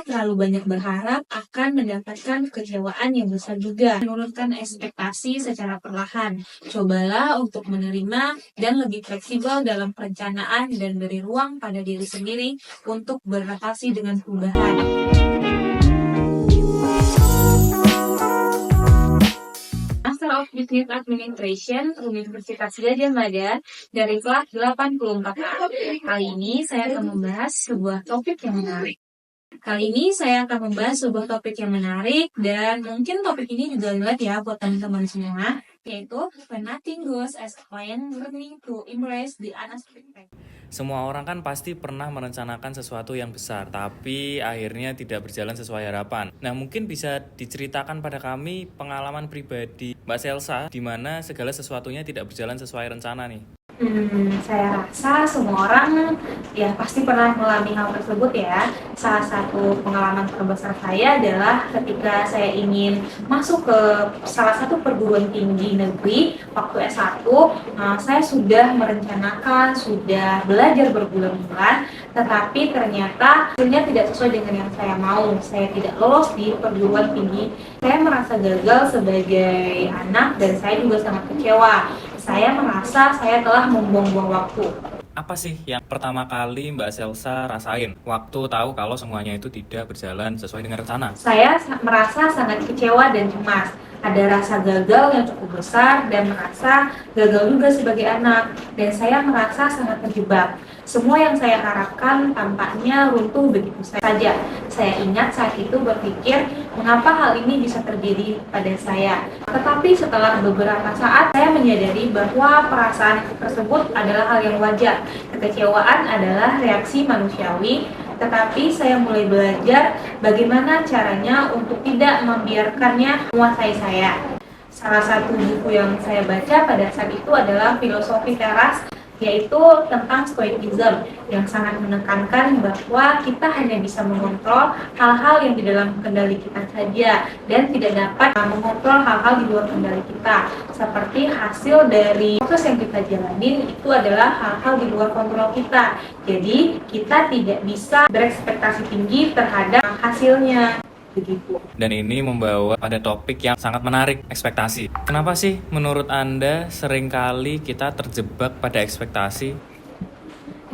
Terlalu banyak berharap akan mendapatkan kekecewaan yang besar juga. Menurunkan ekspektasi secara perlahan. Cobalah untuk menerima dan lebih fleksibel dalam perencanaan dan beri ruang pada diri sendiri untuk beradaptasi dengan perubahan. Master of Business Administration Universitas Gadjah Mada dari kelas 84A. Kali ini saya akan membahas sebuah topik yang menarik. Dan mungkin topik ini juga relate ya buat teman-teman semua, yaitu when nothing goes as planned, learning to embrace the unexpected. Semua orang kan pasti pernah merencanakan sesuatu yang besar, tapi akhirnya tidak berjalan sesuai harapan. Nah, mungkin bisa diceritakan pada kami pengalaman pribadi Mbak Selsa, di mana segala sesuatunya tidak berjalan sesuai rencana nih. Saya rasa semua orang ya pasti pernah mengalami hal tersebut ya. Salah satu pengalaman terbesar saya adalah ketika saya ingin masuk ke salah satu perguruan tinggi negeri waktu S1. Saya sudah merencanakan, sudah belajar berbulan-bulan, tetapi ternyata hasilnya tidak sesuai dengan yang saya mau. Saya tidak lolos di perguruan tinggi. Saya merasa gagal sebagai anak dan saya juga sangat kecewa. Saya merasa saya telah membuang-buang waktu. Apa sih yang pertama kali Mbak Selsa rasain waktu tahu kalau semuanya itu tidak berjalan sesuai dengan rencana? Saya merasa sangat kecewa dan cemas. Ada rasa gagal yang cukup besar dan merasa gagal juga sebagai anak. Dan saya merasa sangat terjebak. Semua yang saya harapkan tampaknya runtuh begitu saja. Saya ingat saat itu berpikir, mengapa hal ini bisa terjadi pada saya. Tetapi setelah beberapa saat, saya menyadari bahwa perasaan tersebut adalah hal yang wajar. Kekecewaan adalah reaksi manusiawi, tetapi saya mulai belajar bagaimana caranya untuk tidak membiarkannya menguasai saya. Salah satu buku yang saya baca pada saat itu adalah Filosofi Teras, yaitu tentang Stoicism, yang sangat menekankan bahwa kita hanya bisa mengontrol hal-hal yang di dalam kendali kita saja dan tidak dapat mengontrol hal-hal di luar kendali kita. Seperti hasil dari proses yang kita jalanin itu adalah hal-hal di luar kontrol kita. Jadi kita tidak bisa berekspektasi tinggi terhadap hasilnya. Begitu. Dan ini membawa pada topik yang sangat menarik, ekspektasi. Kenapa sih menurut Anda seringkali kita terjebak pada ekspektasi?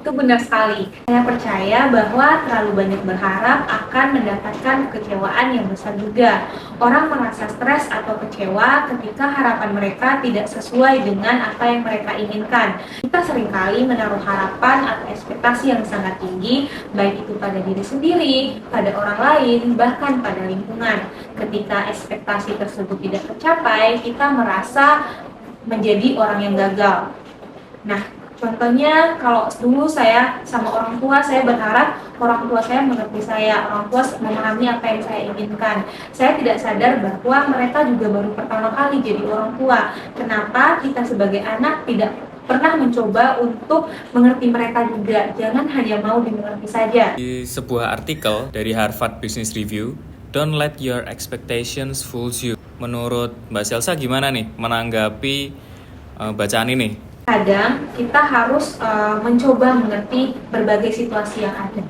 Itu benar sekali. Saya percaya bahwa terlalu banyak berharap akan mendapatkan kekecewaan yang besar juga. Orang merasa stres atau kecewa ketika harapan mereka tidak sesuai dengan apa yang mereka inginkan. Kita seringkali menaruh harapan atau ekspektasi yang sangat tinggi, baik itu pada diri sendiri, pada orang lain, bahkan pada lingkungan. Ketika ekspektasi tersebut tidak tercapai, kita merasa menjadi orang yang gagal. Nah, contohnya kalau dulu saya sama orang tua, saya berharap orang tua saya mengerti saya, orang tua memahami apa yang saya inginkan. Saya tidak sadar bahwa mereka juga baru pertama kali jadi orang tua. Kenapa kita sebagai anak tidak pernah mencoba untuk mengerti mereka juga? Jangan hanya mau dimengerti saja. Di sebuah artikel dari Harvard Business Review, "Don't let your expectations fool you." Menurut Mbak Selsa gimana nih menanggapi bacaan ini? Kadang kita harus mencoba mengerti berbagai situasi yang ada.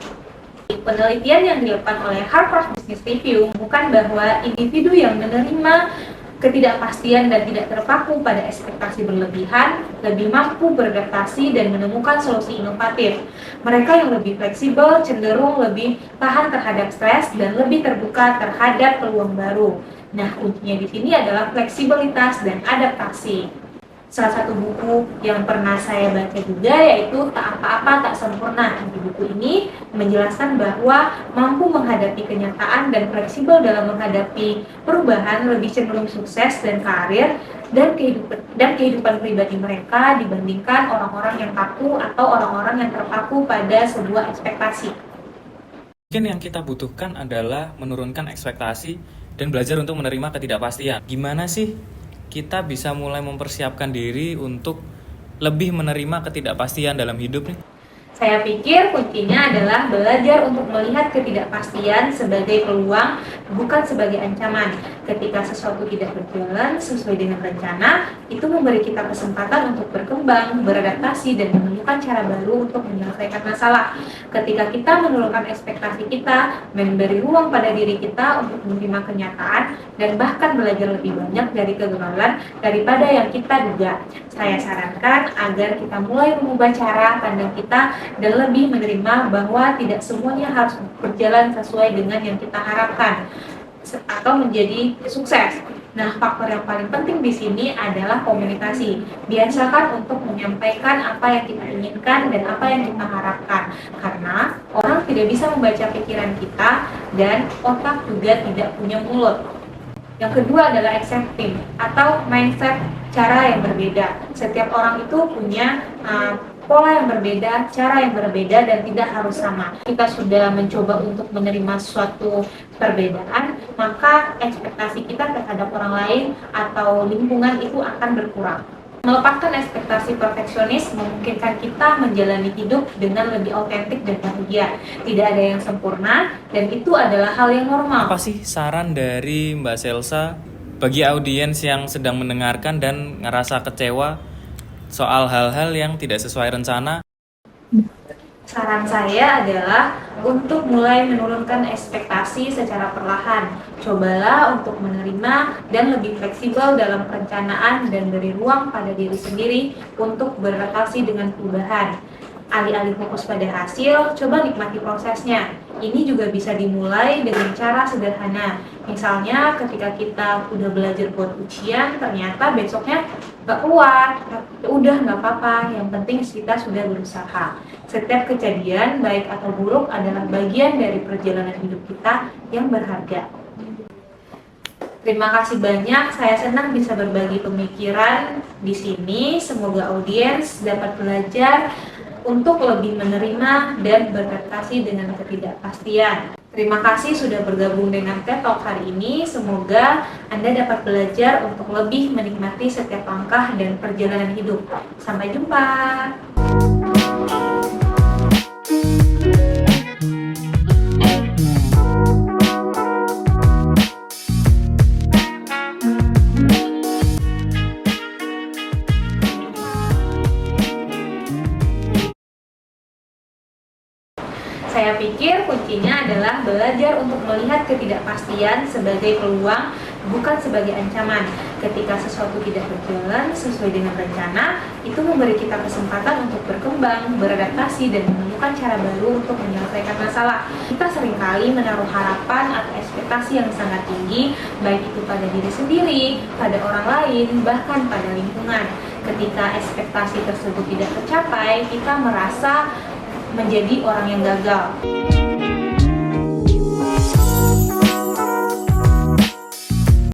Penelitian yang dilakukan oleh Harvard Business Review bukan bahwa individu yang menerima ketidakpastian dan tidak terpaku pada ekspektasi berlebihan lebih mampu beradaptasi dan menemukan solusi inovatif. Mereka yang lebih fleksibel cenderung lebih tahan terhadap stres dan lebih terbuka terhadap peluang baru. Nah, kuncinya di sini adalah fleksibilitas dan adaptasi. Salah satu buku yang pernah saya baca juga yaitu Tak Apa-apa Tak Sempurna. Di buku ini menjelaskan bahwa mampu menghadapi kenyataan dan fleksibel dalam menghadapi perubahan lebih cenderung sukses dan karir dan kehidupan pribadi mereka dibandingkan orang-orang yang kaku atau orang-orang yang terpaku pada sebuah ekspektasi. Mungkin yang kita butuhkan adalah menurunkan ekspektasi dan belajar untuk menerima ketidakpastian. Gimana sih kita bisa mulai mempersiapkan diri untuk lebih menerima ketidakpastian dalam hidup nih? Saya pikir kuncinya adalah belajar untuk melihat ketidakpastian sebagai peluang bukan sebagai ancaman. Ketika sesuatu tidak berjalan sesuai dengan rencana, itu memberi kita kesempatan untuk berkembang, beradaptasi, dan menemukan cara baru untuk menyelesaikan masalah. Ketika kita menurunkan ekspektasi kita, memberi ruang pada diri kita untuk menerima kenyataan, dan bahkan belajar lebih banyak dari kegagalan daripada yang kita duga. Saya sarankan agar kita mulai mengubah cara pandang kita dan lebih menerima bahwa tidak semuanya harus berjalan sesuai dengan yang kita harapkan atau menjadi sukses. Nah, faktor yang paling penting di sini adalah komunikasi. Biasakan untuk menyampaikan apa yang kita inginkan dan apa yang kita harapkan. Karena orang tidak bisa membaca pikiran kita dan otak juga tidak punya mulut. Yang kedua adalah accepting atau mindset cara yang berbeda. Setiap orang itu punya pola yang berbeda, cara yang berbeda, dan tidak harus sama. Kita sudah mencoba untuk menerima suatu perbedaan, maka ekspektasi kita terhadap orang lain atau lingkungan itu akan berkurang. Melepaskan ekspektasi perfeksionis memungkinkan kita menjalani hidup dengan lebih autentik dan bahagia. Tidak ada yang sempurna, dan itu adalah hal yang normal. Apa sih saran dari Mbak Selsa bagi audiens yang sedang mendengarkan dan ngerasa kecewa soal hal-hal yang tidak sesuai rencana? Saran saya adalah untuk mulai menurunkan ekspektasi secara perlahan. Cobalah untuk menerima dan lebih fleksibel dalam perencanaan dan beri ruang pada diri sendiri untuk beradaptasi dengan perubahan. Alih-alih fokus pada hasil, coba nikmati prosesnya. Ini juga bisa dimulai dengan cara sederhana. Misalnya ketika kita udah belajar buat ujian, ternyata besoknya nggak keluar, udah nggak apa-apa, yang penting kita sudah berusaha. Setiap kejadian, baik atau buruk, adalah bagian dari perjalanan hidup kita yang berharga. Terima kasih banyak, saya senang bisa berbagi pemikiran di sini. Semoga audiens dapat belajar untuk lebih menerima dan beradaptasi dengan ketidakpastian. Terima kasih sudah bergabung dengan TED Talk hari ini. Semoga Anda dapat belajar untuk lebih menikmati setiap langkah dan perjalanan hidup. Sampai jumpa. Saya pikir kuncinya adalah belajar untuk melihat ketidakpastian sebagai peluang, bukan sebagai ancaman. Ketika sesuatu tidak berjalan sesuai dengan rencana, itu memberi kita kesempatan untuk berkembang, beradaptasi, dan menemukan cara baru untuk menyelesaikan masalah. Kita seringkali menaruh harapan atau ekspektasi yang sangat tinggi, baik itu pada diri sendiri, pada orang lain, bahkan pada lingkungan. Ketika ekspektasi tersebut tidak tercapai, kita merasa menjadi orang yang gagal.